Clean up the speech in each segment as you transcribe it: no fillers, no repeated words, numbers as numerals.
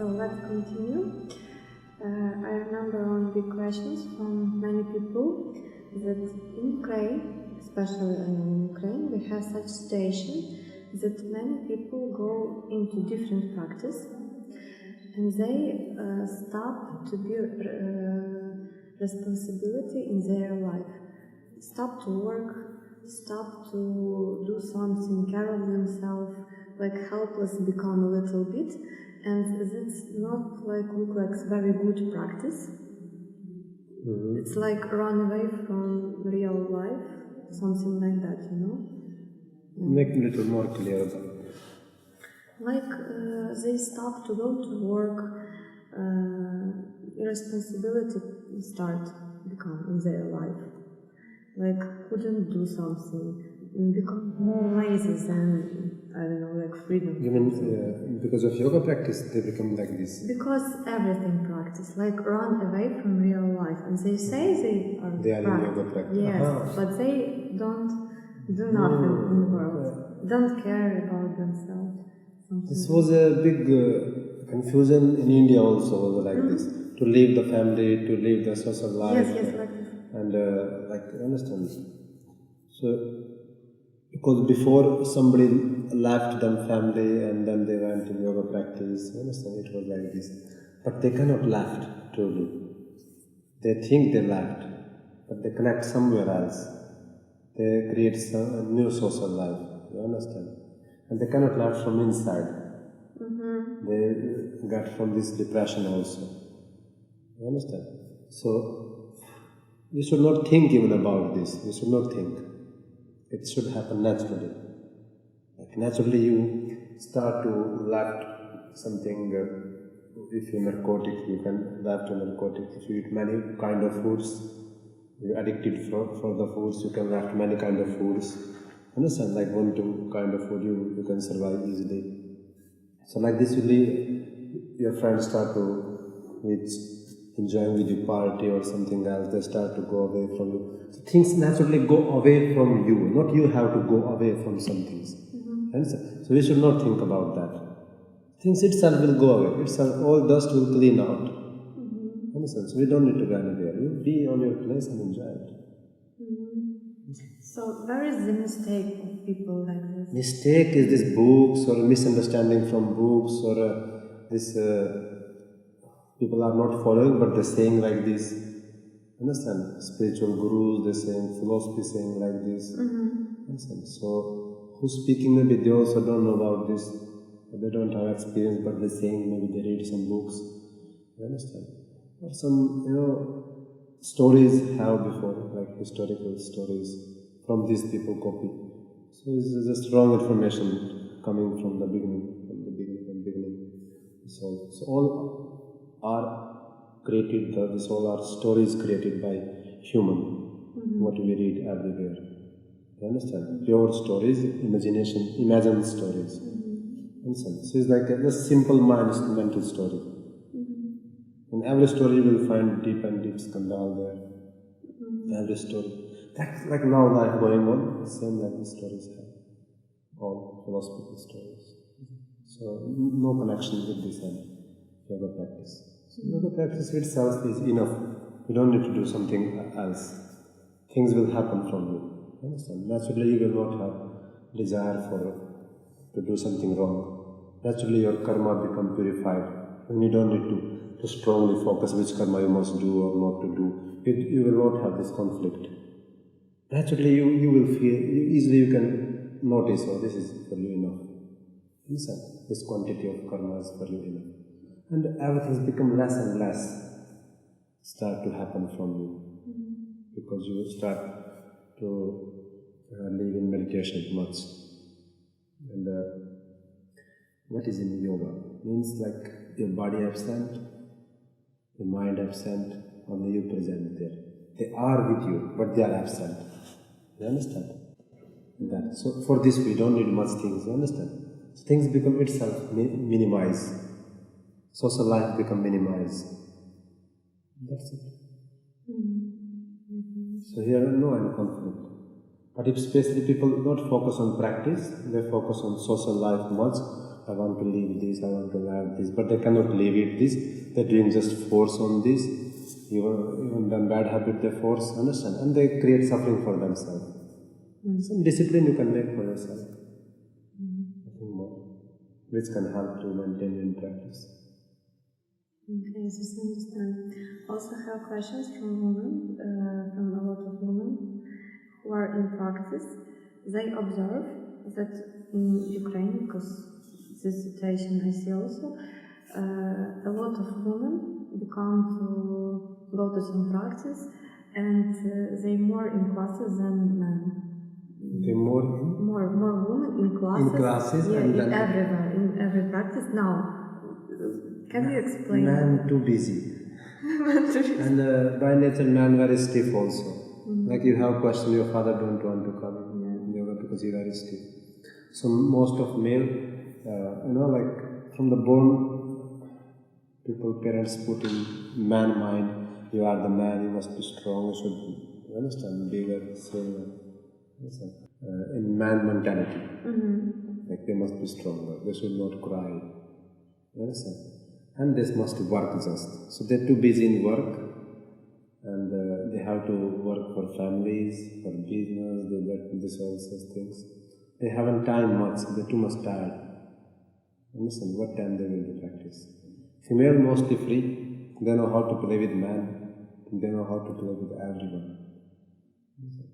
So let's continue. I remember one big questions from many people that in Ukraine, especially in Ukraine, we have such situation that many people go into different practice and they stop to be responsibility in their life, stop to work, stop to do something, care of themselves, like helpless become a little bit, and that's not like look like very good practice. Mm-hmm. It's like run away from real life, something like that, you know. Make a little more clear about it. Like they stop to go to work, irresponsibility start become in their life. Like couldn't do something, become more lazy than, I don't know, like freedom. You mean because of yoga practice they become like this? Because everything practice, like run away from real life, and they say they are in yoga practice. Yes, but they don't do nothing in the world. Don't care about themselves. This was a big confusion in India also, like this. To leave the family, to leave the social life. Yes, like this. And like, understand. So, because before somebody left them family and then they went in yoga practice, you understand, it was like this. But they cannot left, truly. They think they left, but they connect somewhere else. They create a new social life, you understand? And they cannot left from inside. Mm-hmm. They got from this depression also. You understand? So, we should not think even about this. We should not think. It should happen naturally. Like naturally you start to left something, if you're narcotic, you can left a narcotic. If you eat many kind of foods, you're addicted for the foods, you can left many kind of foods. Understand? Like 1-2 kind of food, you can survive easily. So like this, your friends start to enjoying with you party or something else, they start to go away from you. So things naturally go away from you, not you have to go away from some things. Mm-hmm. So we should not think about that. Things itself will go away, all dust will clean out. Mm-hmm. Understand? So we don't need to go anywhere. You be on your place and enjoy it. Mm-hmm. So where is the mistake of people like this? Mistake is this books or misunderstanding from books or this... people are not following, but they're saying like this. Understand? Spiritual gurus, they're saying, philosophy saying like this. Mm-hmm. Understand? So, who's speaking, maybe they also don't know about this, or they don't have experience, but they're saying, maybe they read some books. You understand? Or some, stories have before, like historical stories, from these people copy. So, it's just wrong information coming from the beginning. So all are created, all are stories created by human, what we read everywhere. You understand? Pure stories, imagined stories. Understand? So it's like a simple mental story. In every story you will find deep scandal there. Every story. That's like now life going on, same like these stories have. All philosophical stories. So no connection with this yoga practice. So yoga practice itself is enough. You don't need to do something else. Things will happen from you. Understand? Naturally you will not have desire to do something wrong. Naturally your karma become purified. And you don't need to strongly focus which karma you must do or not to do. You will not have this conflict. Naturally you will feel, easily you can notice, oh, this is for you enough. Understand? This quantity of karma is for you enough. And everything has become less and less start to happen from you. Because you start to live in meditation much. And what is in yoga? Means like your body absent, your mind absent, only you present there. They are with you, but they are absent. You understand? That. So for this we don't need much things, you understand? So things become itself minimized. Social life become minimized. That's it. So here no any conflict. But if especially people not focus on practice, they focus on social life much, I want to leave this, I want to have this, but they cannot leave it this. They're doing just force on this. Even the bad habit they force, understand? And they create suffering for themselves. Some discipline you can make for yourself. Nothing more. Which can help to maintain in practice. Okay, just understand. Also have questions from women, from a lot of women who are in practice. They observe that in Ukraine, because this situation I see also, a lot of women become to go to some practice, and they more in classes than men. They more women in classes. In classes, yeah, and in everywhere, in every practice. Now, can you explain? Man too busy. And by nature, man very stiff also. Like you have question, your father don't want to come in yoga because he's very stiff. So most of male, like from the born, parents put in man mind, you are the man, you must be strong, you should, understand, bigger, silver, in man mentality. Like they must be stronger, they should not cry, understand? And they must work just. So they're too busy in work, and they have to work for families, for business, they work with all such things. They haven't time much, they're too much tired. Understand what time they will do practice. Female mostly free, they know how to play with man, they know how to play with everyone.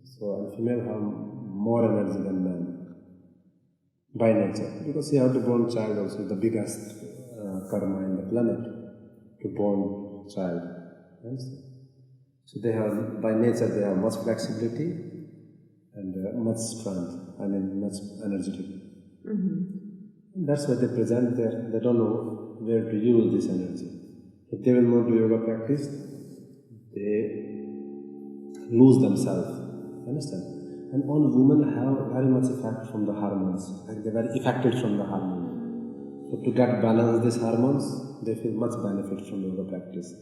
So and female have more energy than men by nature, because you have to born child also, the biggest karma in the planet, to born child. Understand? So they have, by nature they have much flexibility and much strength, much energetic. That's why they present there, they don't know where to use this energy. If they will not do yoga practice, they lose themselves, understand? And all women have very much effect from the hormones, like they're very affected from the hormones. So to get balance these hormones, they feel much benefit from yoga practice.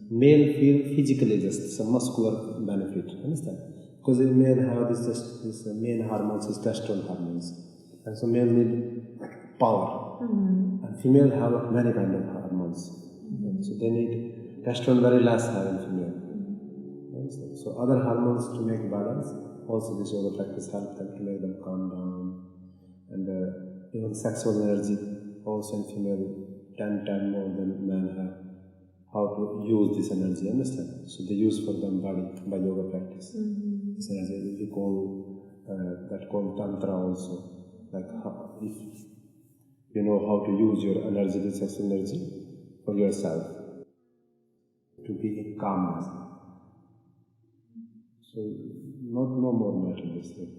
Male feel physically just some muscular benefit, understand? Because the male have this main hormones is testosterone hormones, and so male need power, and female have many kind of hormones. So they need testosterone very less have in female. So other hormones to make balance. Also this yoga practice helps them to make them calm down, and even sexual energy also in female 10 times more than men have. How to use this energy, understand? So they use for them body by yoga practice. This energy we call that called tantra also. Like how, if you know how to use your energy, the sexual energy, for yourself to be in calmness. So no more matter this thing.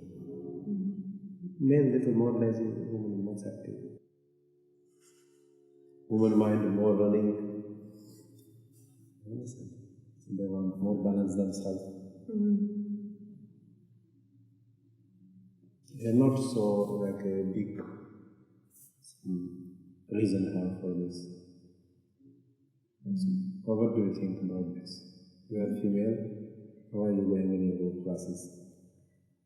Male little more lazy, woman much active. Woman mind more running. So they want more balance themselves. They are not so like a big reason have for this. So what do you think about this? You are female, why are you going in your classes?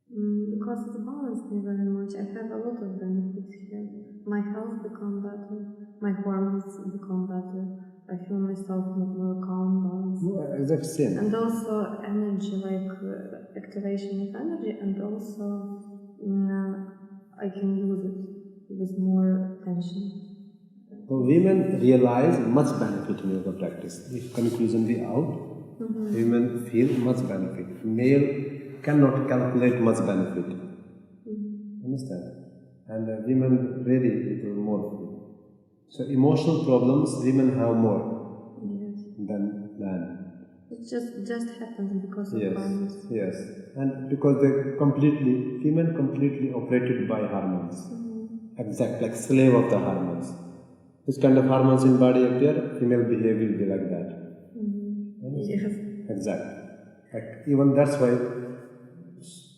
Because it balanced me very much. I have a lot of benefits here. My health become better, my hormones become better. I feel myself more calm, balanced. No, exact same. And also energy, like activation of energy, and also I can use it with more attention. So women realize much benefit in yoga practice. If conclusion be out, women feel much benefit. Male cannot calculate much benefit. Understand? And women really little more. So emotional problems women have more than men. It just happens because of hormones. Yes, and because female completely operated by hormones. Exact, like slave of the hormones. This kind of hormones in body appear, female behavior will be like that. Yes. Exactly. Like even that's why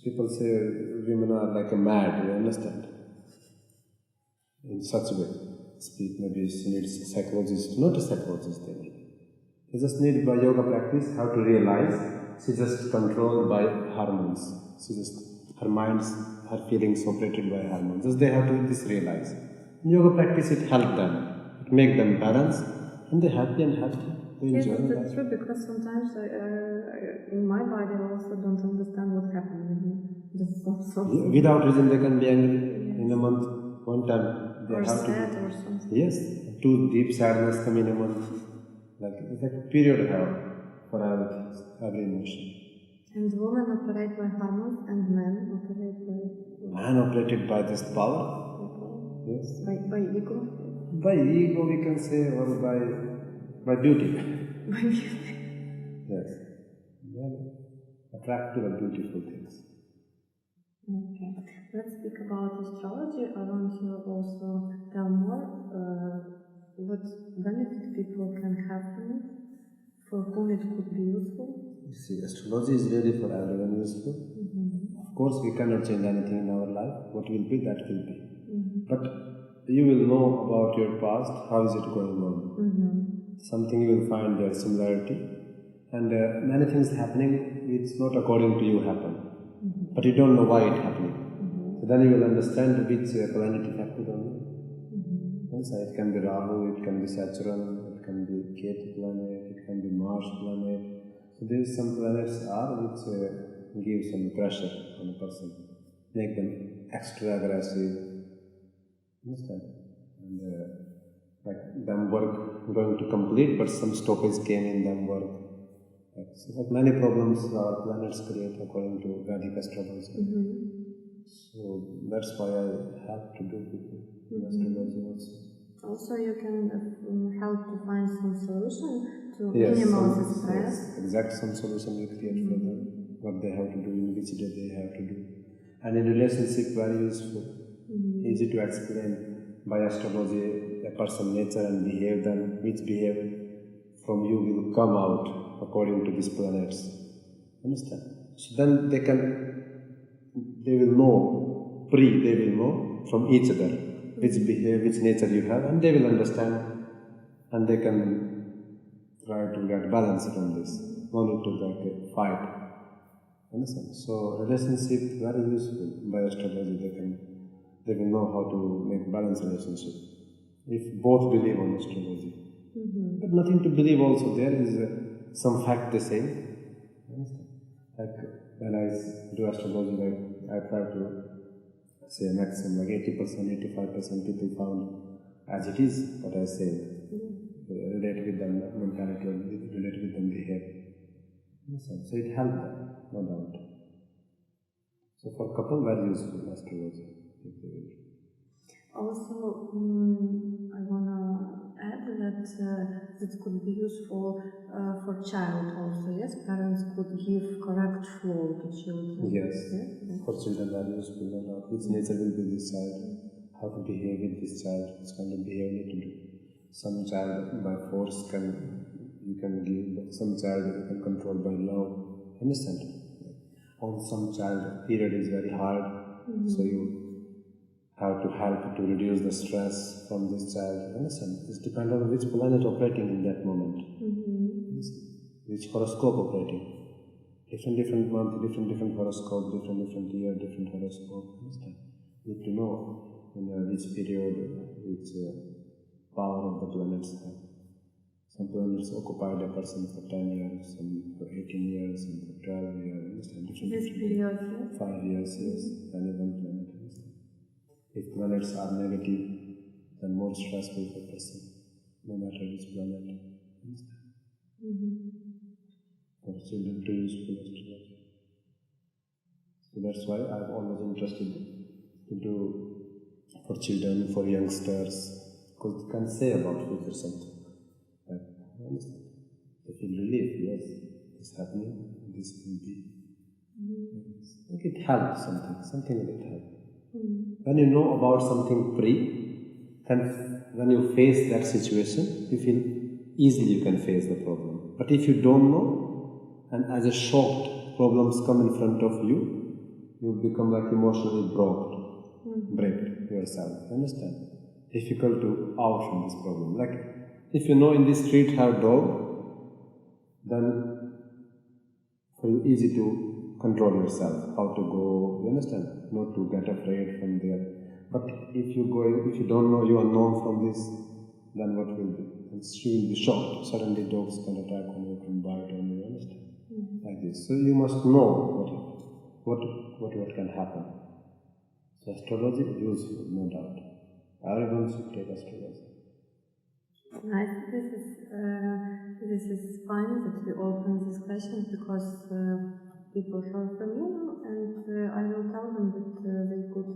people say women are like a mad, you understand? In such a way. Speak, maybe she needs a psychologist, not a psychologist they need. They just need by yoga practice how to realize she's just controlled by hormones. Her minds, her feelings operated by hormones. Just they have to realize. Yoga practice, it helps them. It makes them balance, and they're happy and healthy. They Yes, enjoy that's life. true, because sometimes in my body I also don't understand what's happening with me. Just so Without reason, they can be angry in a month. One time, they or have sad to. or something. Yes, too deep sadness come in a month. Like it's like a period for every emotion. And women operate by hormones, and men operate by. Man operated by this power. Yes. By ego. By ego, we can say, or by beauty. By beauty. Yes. Well, attract to the beautiful things. Okay. Let's speak about astrology. I want you also tell more what benefit people can have from it, for whom it could be useful. You see, astrology is really for everyone useful. Of course, we cannot change anything in our life. What will be, that will be. But you will know about your past, how is it going on. Something you will find their similarity. And many things happening, it's not according to you happen. But you don't know why it happening. So then you will understand which planet it happened on you. So it can be Rahu, it can be Saturn, it can be Ketu planet, it can be Mars planet. So there is some planets which give some pressure on a person, make them extra aggressive. Understand? And like them work going to complete, but some stoppage came in them work. So many problems our planets create according to Vedic astrology. So that's why I have to do with astrology also. Also, you can help to find some solution to Yes, minimize the stress. Yes, exact some solution we create for them, what they have to do, in which day they have to do. And in relationship, very useful, easy to explain by astrology, a person nature and behave, then which behave from you will come out according to these planets. Understand? So then they will know, they will know from each other which nature you have, and they will understand, and they can try to get balance from this. No need to fight. Understand? So relationship very useful by astrology. They will know how to make balanced relationship if both believe on astrology. But nothing to believe also. There is some fact they say. Understand? Like when I do astrology, I try to say maximum like 80%, 85% people found as it is what I say. Relate with them mentality, relate with them behavior. Understand? So it helps them, no doubt. So for couple, very useful astrology. Also, I want to add that it could be useful for child also, yes? Parents could give correct flow to children. Yes, for children very useful, no doubt. Which nature will be this child, how to behave with this child, which kind of behavior to do. Some child by force you can give, but some child you can control by love. Understand? On some child, period is very hard, so you have to help to reduce the stress from this child. Understand? It depends on which planet operating in that moment. Which horoscope operating. Different month, different horoscope, different year, different horoscope. Understand? You need to know in which period, which power of the planets have. Some planets occupied a person for 10 years, some for 18 years, some for 12 years. Understand? Different 5 years, yes. Any one planet. If planets are negative, then more stressful for person, no matter which planet. For children to useful astrology. So that's why I'm always interested to do for children, for youngsters, because they can say about future something. They feel relief, yes, this is happening, this will be. Like it helps something will help. When you know about something when you face that situation, you feel easily you can face the problem. But if you don't know, and as a shocked problems come in front of you, you become like emotionally break yourself. Understand? Difficult to out from this problem. Like if you know in the street have dog, then for you easy to control yourself, how to go, you understand? Not to get afraid from there. But if you don't know, you are known from this, then what will be? And she will be shocked. Suddenly dogs can attack on you, can bite on you, understand? Like this. So you must know what can happen. So astrology is useful, no doubt. Everyone should take astrology. Nice. This is fine that we open this question because people heard from you, and I will tell them that they could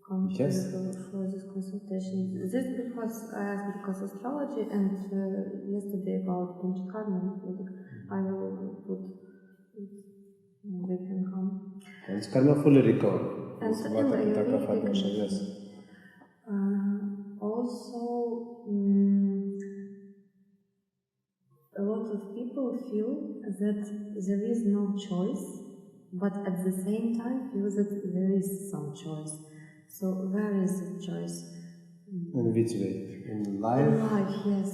come for this consultation. This because I asked because astrology, and yesterday about Panchakarma. I will put it, they can come. Panchakarma fully recovered. And yes. Also, a lot of people feel that there is no choice, but at the same time feel that there is some choice. So where is the choice? In which way? In life? In life, yes.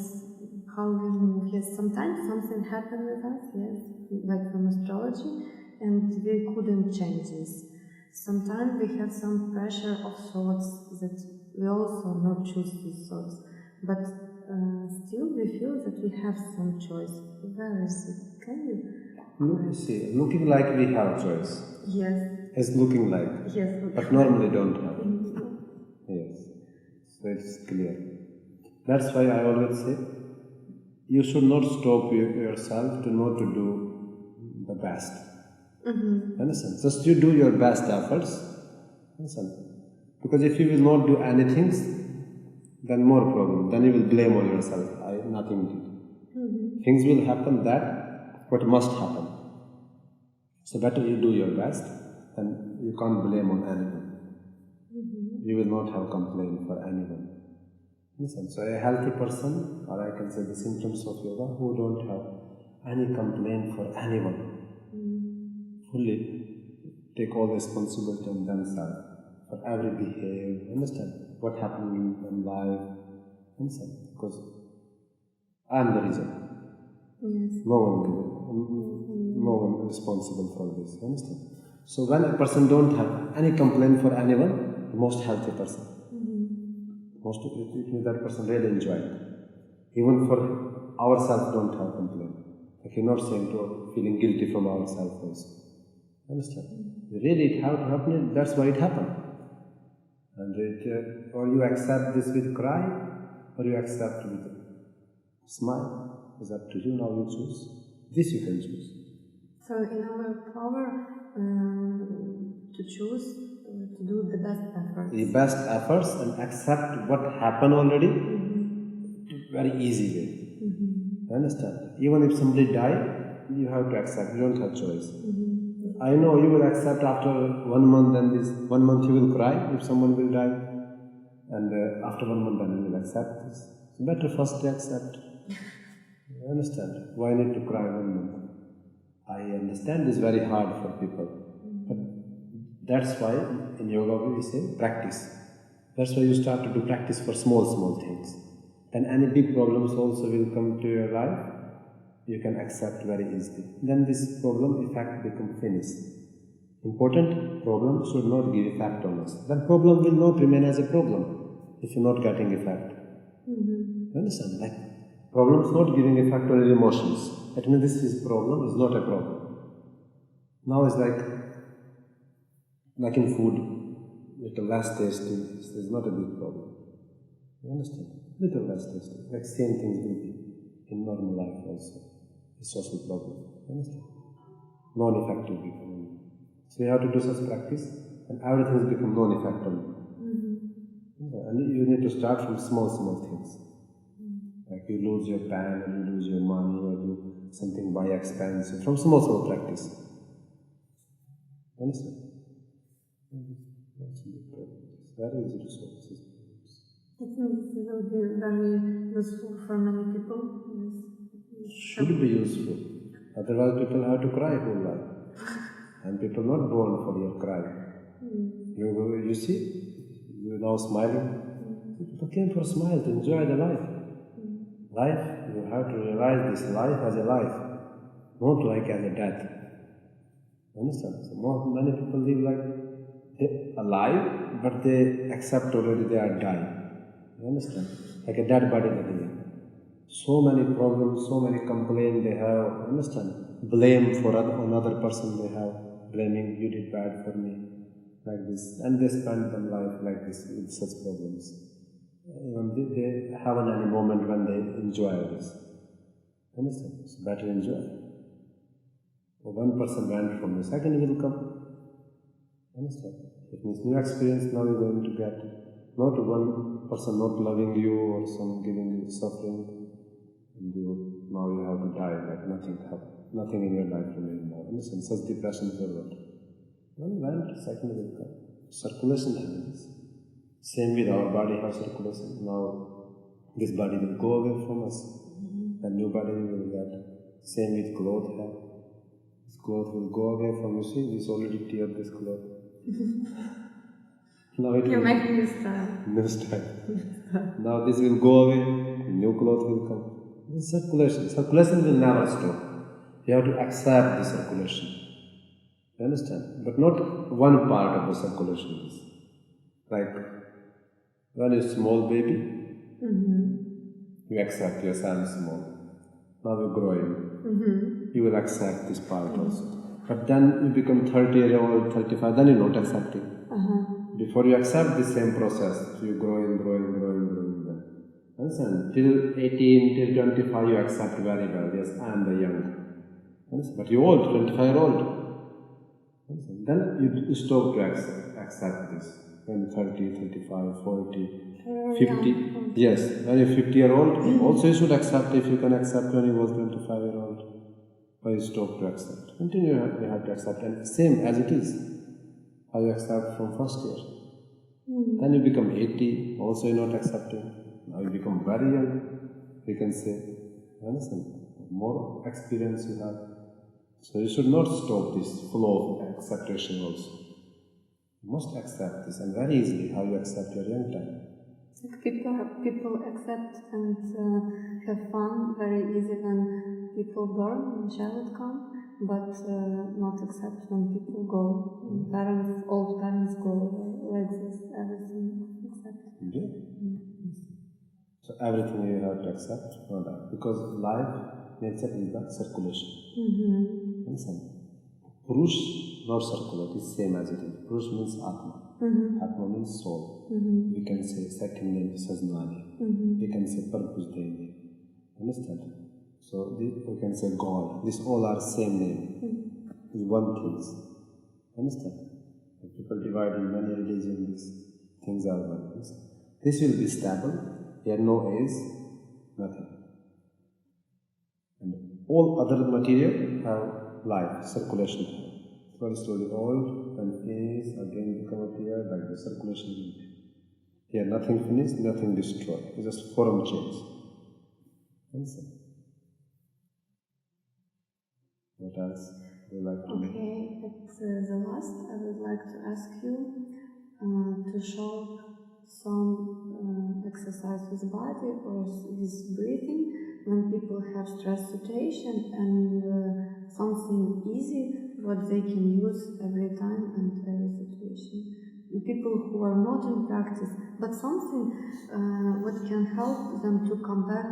How we move, yes. Sometimes something happened with us, yes, like from astrology, and we couldn't change this. Sometimes we have some pressure of thoughts that we also not choose these thoughts, but still we feel that we have some choice. Where is it? Can you? See, looking like we have choice. Yes. It's looking like. Yes. But normally don't have. Yes. So it's clear. That's why I always say, you should not stop yourself to not to do the best. Understand? Just you do your best efforts. Understand? Because if you will not do anything, then more problem. Then you will blame on yourself. Nothing did. Things will happen that what must happen. So better you do your best, and you can't blame on anyone. You will not have complaint for anyone. Listen, so a healthy person, or I can say the symptoms of yoga, who don't have any complaint for anyone, fully take all responsibility on themselves for every behavior. Understand what happening in life. Understand? Because I am the reason. Yes. No one responsible for this. Understand? So when a person don't have any complaint for anyone, the most healthy person. It means that person really enjoy it. Even for ourselves don't have complaint. Like you're not saying to feeling guilty from ourselves also. Understand? Really it have to happen, that's why it happened. And or you accept this with cry, or you accept with smile. It's up to you, now you choose. This you can choose. So in our power to choose to do the best efforts. The best efforts and accept what happened already, very easy way. Understand? Even if somebody died, you have to accept, you don't have choice. I know you will accept after 1 month, then this 1 month you will cry if someone will die, and after 1 month then you will accept this. So better first to accept. You understand? Why need to cry 1 month? I understand this is very hard for people, but that's why in yoga we say practice. That's why you start to do practice for small things. Then any big problems also will come to your life. You can accept very easily. Then this problem effect become finished. Important problem should not give effect on us. Then problem will not remain as a problem if you're not getting effect. You understand? Like problem is not giving effect on your emotions. That means this is problem is not a problem. Now it's like in food, little less tasty is not a big problem. You understand? Little less tasty. Like same things will be in normal life also. A social problem. You understand? Non-effective become. So you have to do such practice, and everything has become non-effective. And you need to start from small things. Like you lose your pen, or you lose your money, or do something by expense. From small practice. You understand? Very easy to solve this. I think this will be very useful for many people. Should be useful. Otherwise people have to cry whole life. And people not born for your cry. You see, you're now smiling. People came for a smile, to enjoy the life. Life, you have to realize this life as a life, not like as a death. Understand? So many people live like they're alive, but they accept already they are dying. You understand? Like a dead body that they have. So many problems, so many complaints they have, you understand? Blame for another person they have, blaming you did bad for me, like this. And they spend their life like this with such problems. They haven't any moment when they enjoy this. Understand? So better enjoy. Or one person went from the second will come. Understand? It means new experience now you're going to get. Not one person not loving you or some giving you suffering. And now you have to die like nothing in your life remains now. Understand? Such depression for what? One went, second will come. Circulation happens. Same with our body has circulation. Now this body will go away from us. The new body will get. Same with clothes. This cloth will go away from you. See, this already tear this cloth. Now You're making new style. New style. Now this will go away. New cloth will come. This circulation. Circulation will never stop. You have to accept the circulation. You understand? But not one part of the circulation is. Like when you're a small baby, you accept yourself small. Now you're growing. You will accept this part also. But then you become 30 years old, 35, then you're not accepting. Before you accept the same process, so you're growing. Understand? Till 18, till 25, you accept very well. Yes, I am the young. Understand? But you're old, 25-year-old. Then you stop to accept this. When 30, 35, 40, 50. Yes, when you're 50-year-old, also you should accept if you can accept when you was 25-year-old. But you stop to accept. Continue, you have to accept. And same as it is. How you accept from first year. Then you become 80, also you're not accepting. Now you become very young, you can say. You understand? More experience you have. So you should not stop this flow of acceptation also. You must accept this, and very easily how you accept your young time. People accept and have fun very easy when people burn, when child come, but not accept when people go. When parents, old parents go like this, everything accept. So everything you have to accept, because life, nature is the circulation. Understand? Purush, not circulate, is same as it is. Purush means Atma. Atma means soul. We can say second name Saznani. We can say purpose Devi. Understand? So we can say God. These all are same name. It's one thing. Understand? People divide in many religions, these things are one. This will be stable. Here no age, nothing. And all other material have life, circulation. First slowly old and finish, again become appear like the circulation. Here nothing finished, nothing destroyed. It's just form change. Understand? What else would you like to do? Okay, at the last I would like to ask you to show some exercise with body or with breathing when people have stress situation and something easy what they can use every time and every situation. People who are not in practice, but something what can help them to come back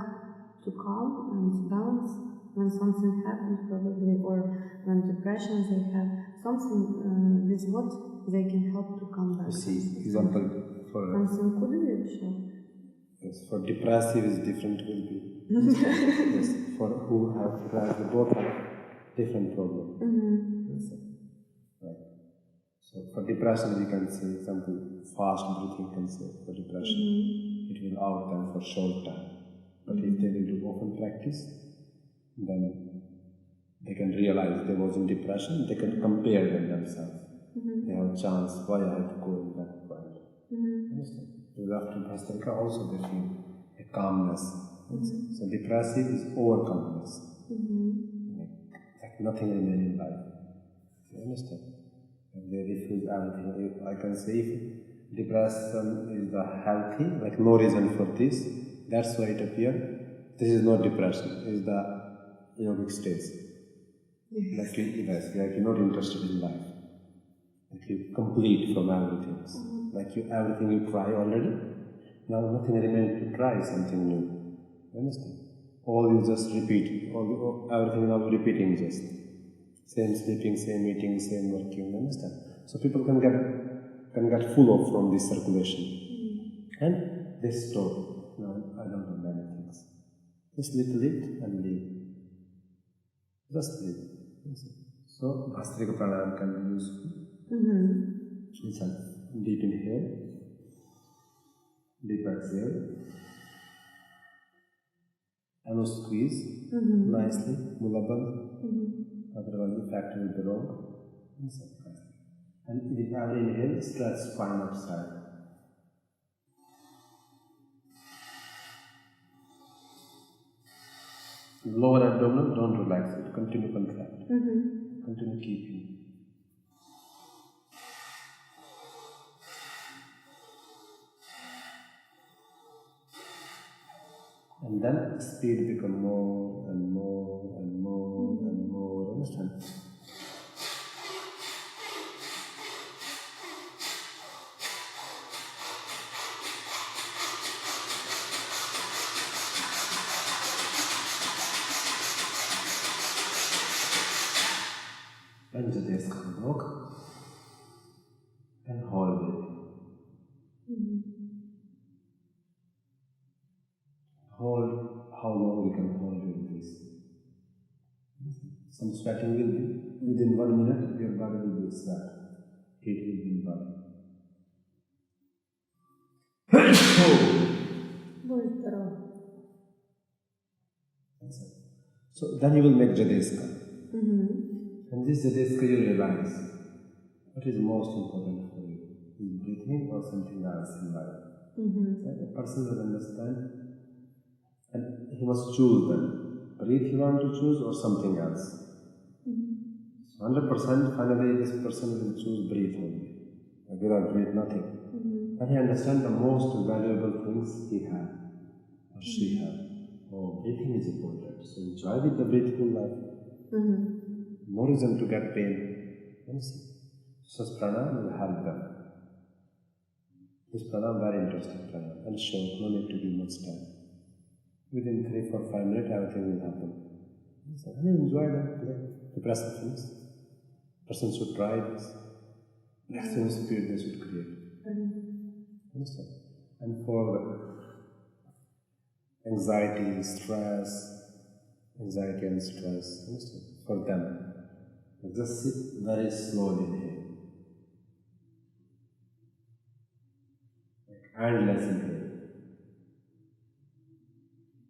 to calm and balance when something happens probably, or when depression they have, something with what they can help to come back. See, example for something could be show. Yes, for depressive is different will be. Yes, for who have depressive, both have different problem. Yes, right. So for depression we can say example fast breathing can say for depression. It will out them for short time. But if they will do often practice, then they can realize they was in depression, they can compare them themselves. They have a chance, why I have to go in that point. Understand? Because after Bhastrika also they feel a calmness. So depressive is over calmness. Like nothing remains in life. You understand? And they refuse everything. I can say if depression is the healthy, like no reason for this, that's why it appears. This is not depression, it is the yogic state. Like you're not interested in life. Like you complete from everything. Like everything you try already. Now nothing remains to try something new. You understand? All you just repeat. Everything now repeating just. Same sleeping, same eating, same working. You understand? So people can get full of from this circulation. And they stop. No, I don't know many things. Just little it and leave. Just leave. So Bhastrika Pranayama can be useful. Listen, deep inhale, deep exhale, and squeeze nicely, mulaband, otherwise the factor will be wrong. And with every inhale, stretch spine upside. Lower abdomen, don't relax it, continue contract. Continue keeping. And then speed become more and more and more and more. Understand? And just walk and hold it. Hold how long you can hold it this. Some sweating will be. Within 1 minute, your body will be sweat. Heat will be in body. So then you will make Jadeska. And this Jadeska you realize what is most important for you. Is breathing or something else in life. A person will understand. And he must choose them. Breathe he wants to choose or something else. So 100% finally this person will choose breathe only. Without breathe nothing. And he understands the most valuable things he has or she has. Oh, breathing is important. So enjoy with the breathful life. No reason to get pain. So pranayama will help them. This pranayama very interesting pranayama and short, no need to give much time. Within 3, 4, 5 minutes, everything will happen. So, and enjoy that depressive things. Person should try this. Maximum speed they should create. Understand? And for anxiety and stress, understand? For them, just sit very slowly here. Like endless inhale.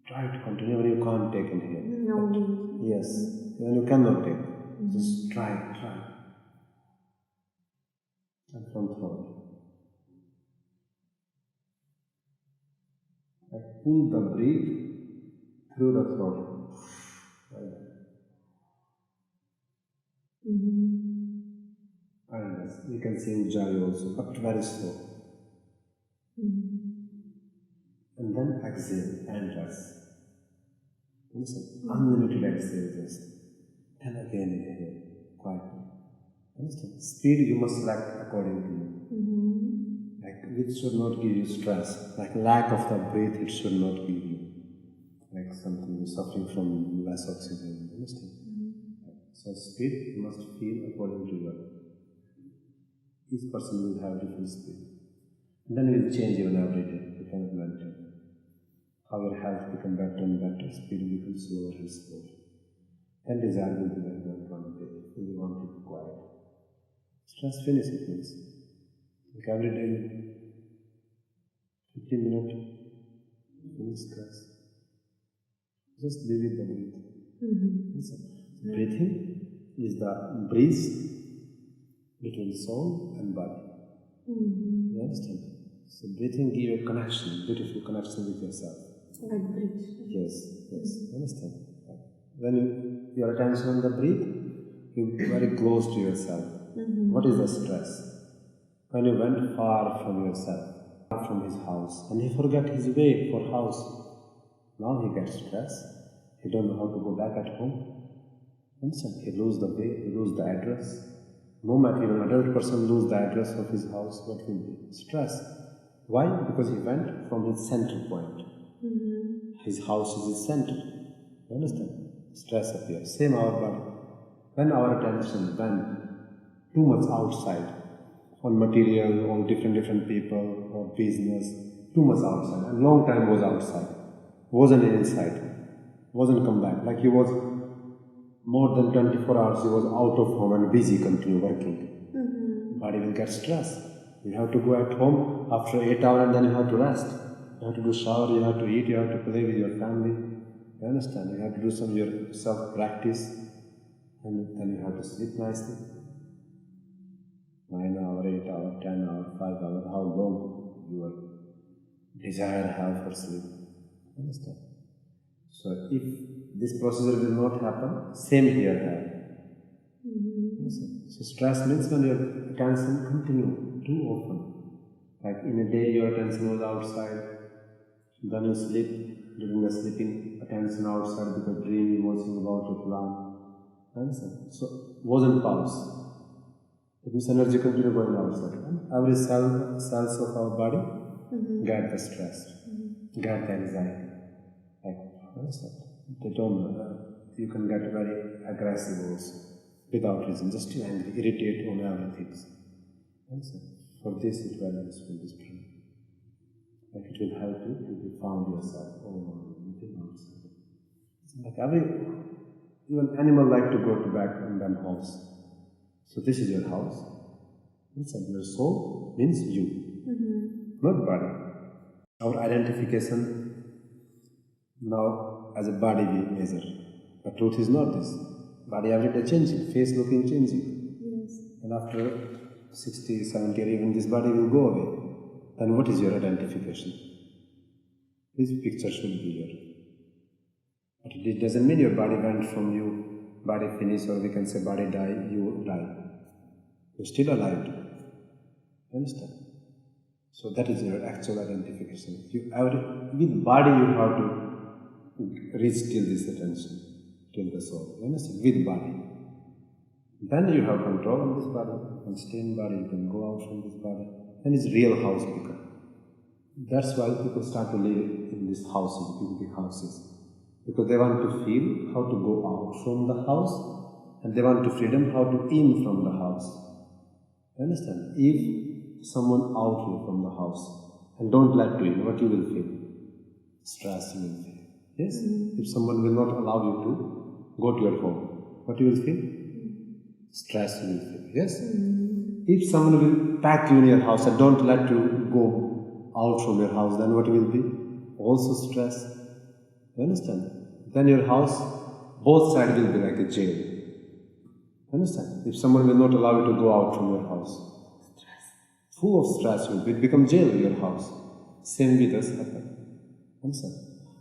Try to continue when you can't take inhale. No. Yes, when you cannot take, just try. And from throat. Like pull the breath through the throat. Like that. And you can see Ujjayi also, but very slow. And then exhale and rest. Understand? Unlimited exhale just. And again inhale, quietly. Understand? Speed you must select according to you. Like which should not give you stress. Like lack of the breath it should not give you. Like something you're suffering from less oxygen. Understand? So speed you must feel according to your. Each person will have different speed. And then it will change even every day. You cannot maintain. How your health become better and better, speed becomes slower and slower. And desire will be like that one day. You want to be quiet. Stress finish it means. Like every day, 15 minutes, finish stress. Just live with the breath. Breathing is the breeze between soul and body. You understand? So breathing gives you a connection, beautiful connection with yourself. Like breathe. Yes. Understand? When your attention on the breath, you're very close to yourself. What is the stress? When you went far from yourself, far from his house, and he forgot his way for house, now he gets stressed. He don't know how to go back at home. Understand? He lose the way, he lose the address. No matter an adult person lose the address of his house, what will be? Stress. Why? Because he went from his center point. His house is his center. You understand? Stress appears. Same our body. When our attention went too much outside, on material, on different people, or business, too much outside, and long time was outside, wasn't inside, wasn't come back. Like he was more than 24 hours, he was out of home and busy, continue working. Body will get stressed. You have to go at home after 8 hours and then you have to rest. You have to do shower, you have to eat, you have to play with your family. You understand? You have to do some your self-practice and then you have to sleep nicely. 9 hours, 8 hours, 10 hours, 5 hours, how long your desire have for sleep. You understand? So if this procedure will not happen, same here have. So stress means when your attention continue too often. Like in a day your attention was outside, then you sleep, during the sleeping attention outside because dreaming, watching about your plan. Understand? So wasn't pause. It means energy continue going outside. Every cells of our body get the stress, get the anxiety. Like, understand? They don't, you can get very aggressive also, without reason, just to angry, irritate on everything. Understand? For this it will useful, this prayer. Like it will help you to found yourself, nothing outside. Like even animal like to go to back in their house. So this is your house. Listen, your soul means you, not body. Our identification now as a body we measure. But truth is not this. Body every day changing, face looking changing. Yes. And after 60, 70 or even this body will go away. Then what is your identification? This picture should be here. But it doesn't mean your body went from you, body finished, or we can say body die, you die. You're still alive. You understand? So that is your actual identification. With body you have to reach till this attention, till the soul. You understand? With body. Then you have control on this body. You can stay in body, you can go out from this body. Then it's real house become. That's why people start to live in these houses, big houses. Because they want to feel how to go out from the house, and they want to freedom how to in from the house. You understand? If someone out here from the house and don't let to in, what you will feel? Stress you will feel. Yes? If someone will not allow you to go to your home, what you will feel? Stress you will feel. Yes? If someone will pack you in your house and don't let you go out from your house, then what will be? Also stress. You understand? Then your house, both sides will be like a jail. You understand? If someone will not allow you to go out from your house, full of stress will be, it become jail in your house. Same with us happen. Understand?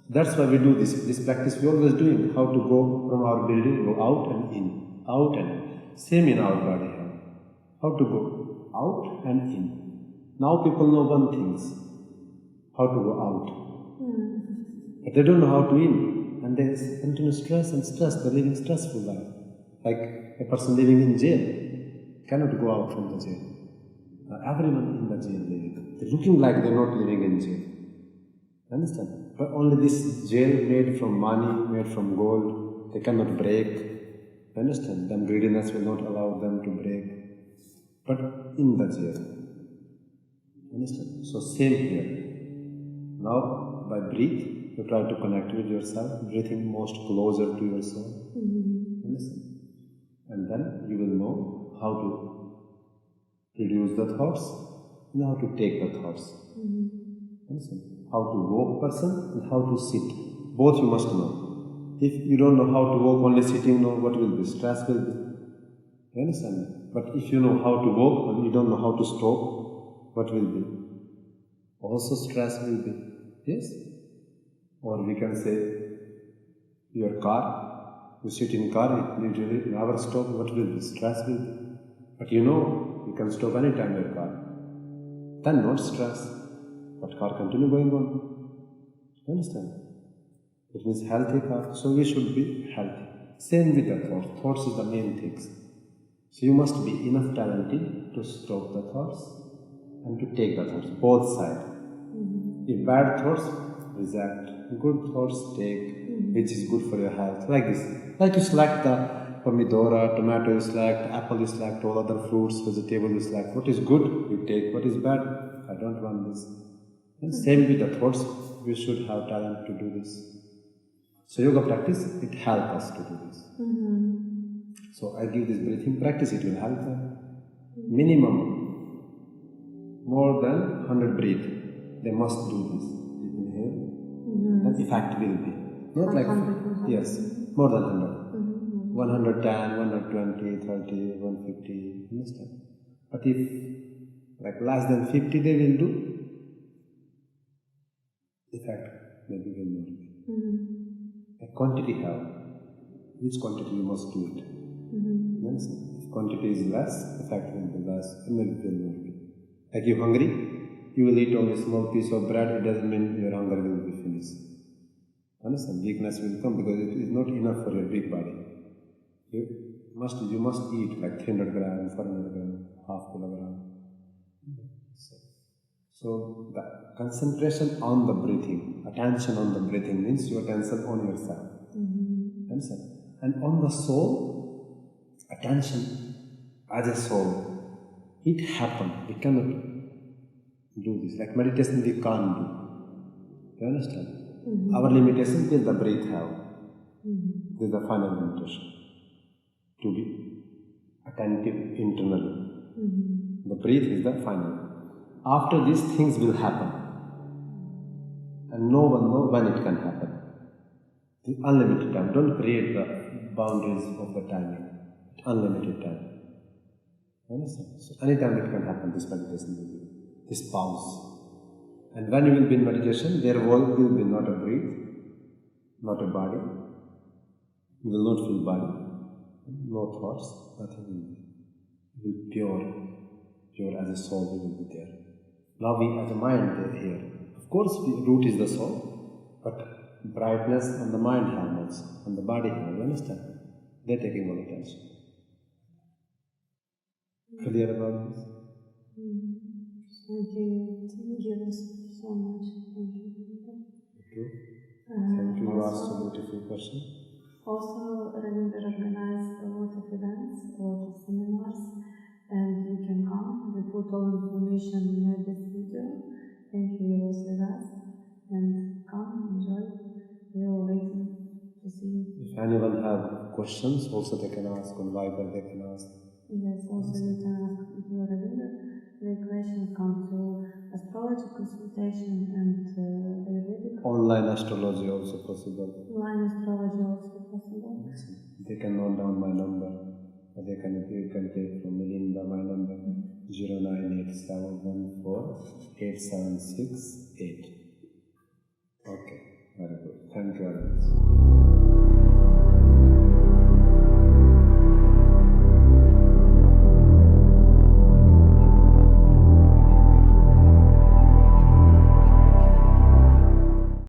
That's why we do this. This practice we always doing, how to go from our building, go out and in, out and in. Same in our body here. How to go out and in. Now people know one thing, how to go out. But they don't know how to in. And they continue stress and stress, they're living stressful life. Like a person living in jail cannot go out from the jail. Everyone in the jail living. They're looking like they're not living in jail. Understand? But only this jail made from money, made from gold, they cannot break. Understand? Then greediness will not allow them to break. But in the jail. Understand? So same here. Now by breathe, you try to connect with yourself, breathing most closer to your soul. Understand? And then you will know how to reduce the thoughts and how to take the thoughts. Understand? How to walk person and how to sit. Both you must know. If you don't know how to walk, only sitting, no, what will be? Stress will be. You understand? But if you know how to walk and you don't know how to stop, what will be? Also stress will be. Yes? Or we can say, your car, you sit in car, it usually never stop, what will be? Stress will be. But you know, you can stop anytime your car. Then not stress, but car continue going on. You understand? It means healthy car, so we should be healthy. Same with the thoughts. Thoughts is the main things. So you must be enough talented to stop the thoughts and to take the thoughts, both sides. If bad thoughts, reject. Good thoughts, take, which is good for your health. Like this. Like you select the pomidora, tomato you select, apple you select, all other fruits, vegetable you select. What is good, you take. What is bad, I don't want this. And same with the thoughts, we should have talent to do this. So yoga practice, it helps us to do this. So I give this breathing practice, it will help them. Minimum, more than 100 breath, they must do this. Inhale, and effect will be. Not like, yes, more than 100. 110, 120, 30, 150, understand? But if like less than 50 they will do, effect maybe will not be. A quantity have, which quantity you must do it. Yes? If quantity is less, effect will be less, and maybe will not be. Like you're hungry, you will eat only a small piece of bread, it doesn't mean your hunger will be finished. Understand? Weakness will come because it is not enough for your big body. You must eat like 300 grams, 400 grams, half kilogram. So the concentration on the breathing, attention on the breathing means your attention on yourself. Understand? And on the soul, attention as a soul, it happens. We cannot do this. Like meditation we can't do. You understand? Our limitation is the breath have. This is the final limitation. To be attentive internally. The breath is the final. After these things will happen. And no one knows when it can happen. It's unlimited time. Don't create the boundaries of the timing. It's unlimited time. Understand? So anytime it can happen, this meditation will be. This pause. And when you will be in meditation, there will be not a breath, not a body. You will not feel body. No thoughts, nothing will be. You will be pure as a soul, we will be there. Now we as a mind are here. Of course, the root is the soul, but brightness on the mind have much, on the body have, you understand? They are taking all attention. Clear about this? Thank you so much. Thank you. Okay. Thank you. You asked a beautiful question. Also, Ravinder organized a lot of events, a lot of seminars, and you can come. We put all information in this video. Thank you, you was with us. And come, enjoy. We are waiting to see you. If anyone have questions, also they can ask on Viber, they can ask. Yes, also you can ask to Ravinder. The questions come to astrology consultation and Ayurvedic. Online astrology also possible. Online astrology also possible. They can note down my number. Or you can take from Melinda my number 0987148768. Okay, very good. Thank you very much.